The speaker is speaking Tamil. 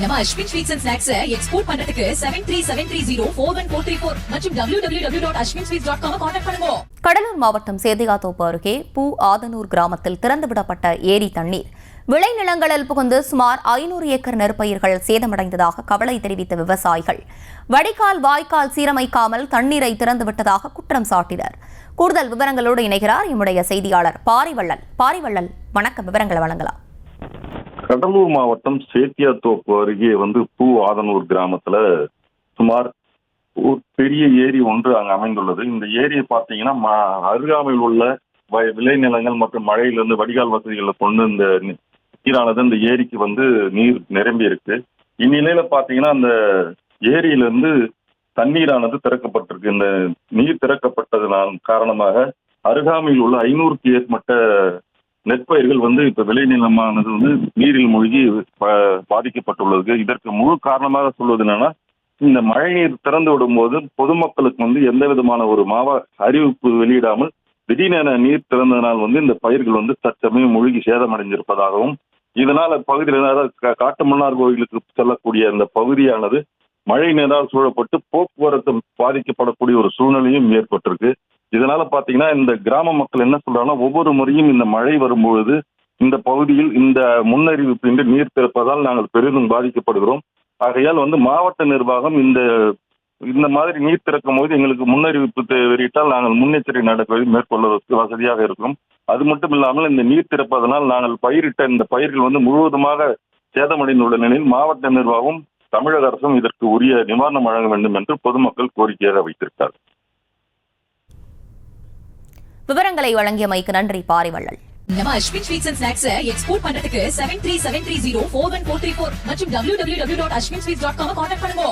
நம்ம Ashwin sweets and snacks export பண்றதுக்கு 7373041434 மற்றும் www.ashwinsweets.com கான்டாக்ட் பண்ணுங்க. கடலூர் மாவட்டம் சேதியாத்தோப்பு அருகே பூ ஆதனூர் கிராமத்தில் திறந்துவிடப்பட்ட ஏரி தண்ணீர் விளைநிலங்களில் புகுந்து சுமார் 500 ஏக்கர் நெற்பயிர்கள் சேதமடைந்ததாக கவலை தெரிவித்த விவசாயிகள் வடிகால் வாய்க்கால் சீரமைக்காமல் தண்ணீரை திறந்துவிட்டதாக குற்றம் சாட்டினர். கூடுதல் விவரங்களோடு இணைகிறார் எம்முடைய செய்தியாளர் பாரிவள்ளல். வணக்கம், விவரங்களை வழங்கலாம். கடலூர் மாவட்டம் சேத்தியாத்தோப்பு அருகே பூ ஆதனூர் கிராமத்துல சுமார் ஒரு பெரிய ஏரி ஒன்று அங்கு அமைந்துள்ளது. இந்த ஏரியை பார்த்தீங்கன்னா அருகாமையில் உள்ள விளைநிலங்கள் மற்றும் மழையிலிருந்து வடிகால் வசதிகளை கொண்டு இந்த நீரானது இந்த ஏரிக்கு நீர் நிரம்பி இருக்கு. இந்நிலையில பார்த்தீங்கன்னா அந்த ஏரியிலிருந்து தண்ணீரானது திறக்கப்பட்டிருக்கு. இந்த நீர் திறக்கப்பட்டதன் காரணமாக அருகாமையில் உள்ள 500க்கு மேற்பட்ட நெற்பயிர்கள் இப்ப விளைநிலமானது நீரில் மூழ்கி பாதிக்கப்பட்டுள்ளது. இதற்கு முழு காரணமாக சொல்வது என்னன்னா, இந்த மழை நீர் திறந்து விடும் போது பொதுமக்களுக்கு எந்த விதமான ஒரு அறிவிப்பு வெளியிடாமல் திடீரென நீர் திறந்ததனால் இந்த பயிர்கள் தற்சமயம் மூழ்கி சேதமடைந்திருப்பதாகவும், இதனால பகுதியில் காட்டுமன்னார் கோயிலுக்கு செல்லக்கூடிய அந்த பகுதியானது மழை நீரால் சூழப்பட்டு போக்குவரத்து பாதிக்கப்படக்கூடிய ஒரு சூழ்நிலையும் ஏற்பட்டிருக்கு. இதனால பாத்தீங்கன்னா இந்த கிராம மக்கள் என்ன சொல்றாங்கன்னா, ஒவ்வொரு முறையும் இந்த மழை வரும்பொழுது இந்த பகுதியில் இந்த முன்னறிவிப்பின்றி நீர் திறப்பதால் நாங்கள் பெரிதும் பாதிக்கப்படுகிறோம். ஆகையால் மாவட்ட நிர்வாகம் இந்த மாதிரி நீர் திறக்கும் போது எங்களுக்கு முன்னறிவிப்பு வெளியிட்டால் நாங்கள் முன்னெச்சரிக்கை நடவடிக்கை மேற்கொள்வதற்கு வசதியாக இருக்கும். அது மட்டும் இல்லாமல் இந்த நீர் திறப்பதனால் நாங்கள் பயிரிட்ட இந்த பயிர்கள் முழுவதுமாக சேதமடைந்துள்ள நிலையில் மாவட்ட நிர்வாகம் தமிழக அரசும் இதற்கு உரிய நிவாரணம் வழங்க வேண்டும் என்று பொதுமக்கள் கோரிக்கையாக வைத்திருக்கிறார். விவரங்களை வழங்கியமைக்கு நன்றி பாரிவள்ளல். நம்ம Ashwin sweets and snacks export பண்றதுக்கு 7373041434 மற்றும் www.ashwinsweets.com கான்டாக்ட் பண்ணுங்க.